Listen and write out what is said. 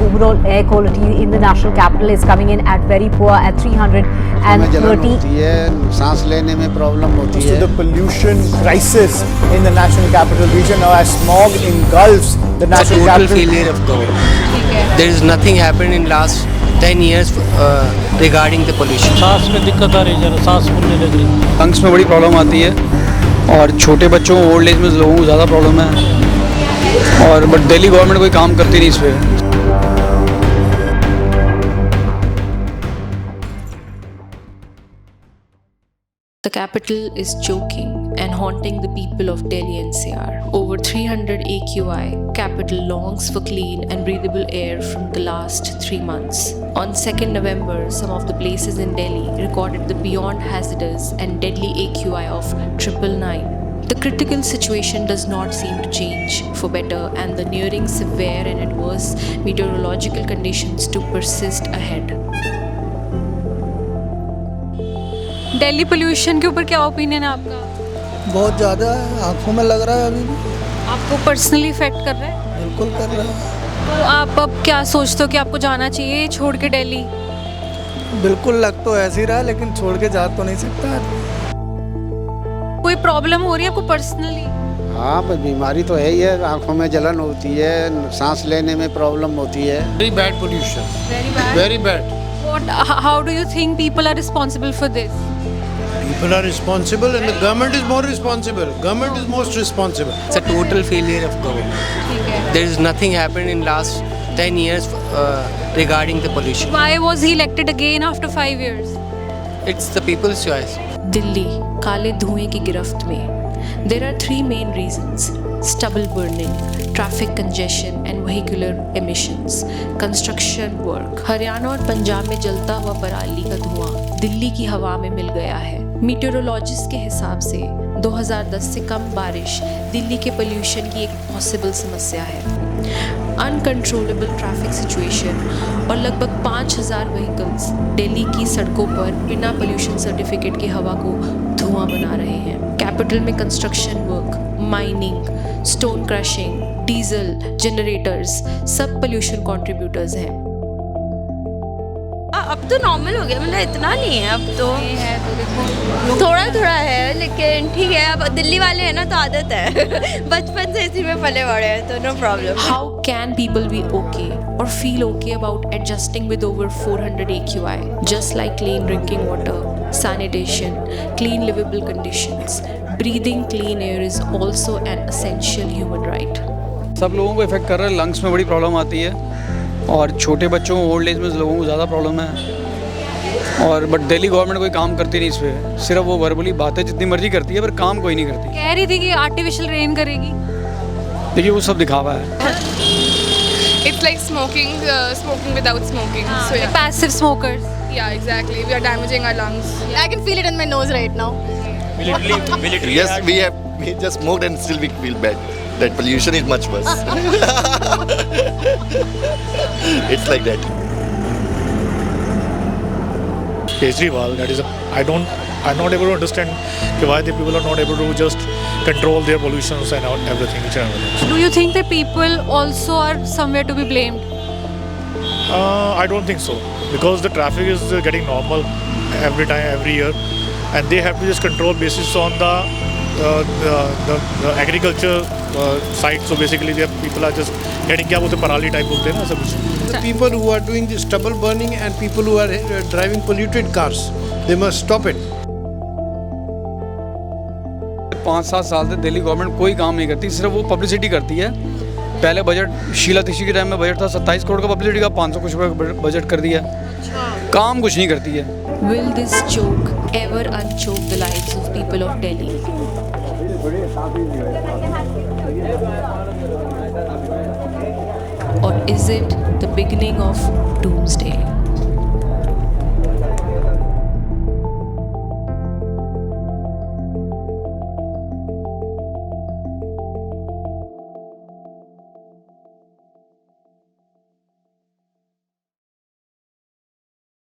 overall air quality in the national capital is coming in at very poor at 330. सांस लेने में problem होती to है. the pollution crisis in the national capital region now as smog engulfs the It's a national total capital. failure of government. There is nothing happened in last 10 years regarding the pollution. सांस में दिक्कत आ रही है, जरा सांस फूलने लग रही है. लंग्स में बड़ी प्रॉब्लम आती है और छोटे बच्चों ओल्ड एज में लोगों को ज़्यादा प्रॉब्लम है और बट दिल्ली गवर्नमेंट कोई काम करती नहीं इस पर. The capital is choking and haunting the people of Delhi NCR. Over 300 AQI, capital longs for clean and breathable air from the last 3 months. On 2nd November, some of the places in Delhi recorded the beyond hazardous and deadly AQI of 999. The critical situation does not seem to change for better, and the nearing severe and adverse meteorological conditions to persist ahead. Delhi pollution के ऊपर क्या opinion है आपका? बहुत ज़्यादा है, आँखों में लग रहा है अभी भी. आपको पर्सनली इफेक्ट कर रहा है? बिल्कुल कर रहा है. तो आप अब क्या सोचते हो कि आपको जाना चाहिए छोड़ के दिल्ली? बिल्कुल लग तो ऐसे ही रहा है, लेकिन छोड़ के जा तो नहीं सकता. कोई प्रॉब्लम हो रही है आपको पर्सनली? हाँ, बस बीमारी तो है ही है. आँखों में जलन होती है, सांस लेने में प्रॉब्लम होती है. Very bad pollution. Very bad. Very bad. How do you think people are responsible for this? People are responsible and the government is more responsible. Government is most responsible. It's a total failure of government. There is nothing happened in last 10 years regarding the pollution. Why was he elected again after 5 years? It's the people's choice. Delhi काले धुएं की गिरफ्त में. There are 3 main reasons: stubble burning, traffic congestion and vehicular emissions, construction work. Haryana और पंजाब में जलता हुआ पराली का धुआं दिल्ली की हवा में मिल गया है. मीटेरोलॉजिस्ट के हिसाब से 2010 से कम बारिश दिल्ली के पोल्यूशन की एक पॉसिबल समस्या है. अनकंट्रोलेबल ट्रैफिक सिचुएशन और लगभग 5000 व्हीकल्स दिल्ली की सड़कों पर बिना पोल्यूशन सर्टिफिकेट की हवा को धुआं बना रहे हैं. कैपिटल में construction work, mining, stone crushing, diesel, generators सब पोल्यूशन कंट्रीब्यूटर्स हैं. अब तो नॉर्मल हो गया, मतलब इतना नहीं है अब तो. थोड़ा थोड़ा है, लेकिन ठीक है. अब दिल्ली वाले हैं ना, तो आदत है. बचपन से इसी में पले बड़े हैं, तो no problem. How can people be okay और feel okay about adjusting with over 400 AQI? Just like clean drinking water, sanitation, clean livable conditions, breathing clean air is also an essential human right. सब लोगों को effect कर रहा है. Lungs में बड़ी problem आती है और छोटे बच्चों ओल्ड एज में लोगों को ज़्यादा प्रॉब्लम है और बट दिल्ली गवर्नमेंट कोई काम करती नहीं इस पर. सिर्फ वो वर्बली बातें जितनी मर्जी करती है पर काम कोई नहीं करती. कह रही थी कि आर्टिफिशियल रेन करेगी. देखिए वो सब दिखावा है. It's like smoking without smoking. So yeah. Passive smokers. Yeah, exactly. We are damaging our lungs. I can feel it in my nose right now. Yes, we just smoked and still we feel bad. That pollution is much worse. It's like that. Kejriwal, that is, I'm not able to understand why the people are not able to just control their pollutions and everything. Do you think that people also are somewhere to be blamed? I don't think so, because the traffic is getting normal every year, and they have to just control basis on the agriculture side. So basically, people are just getting क्या बोलते parali type बोलते हैं ना सब कुछ. The people who are doing the stubble burning and people who are driving polluted cars, they must stop it. 5-7 साल से Delhi government कोई काम नहीं करती, सिर्फ वो पब्लिसिटी करती है. पहले बजट शीला दीक्षित के टाइम में बजट था 27 करोड़ का पब्लिसिटी का, 500 कुछ बजट कर दिया. काम कुछ नहीं करती है. Will this choke ever unchoke the lives of people of Delhi? Or is it the beginning of doomsday?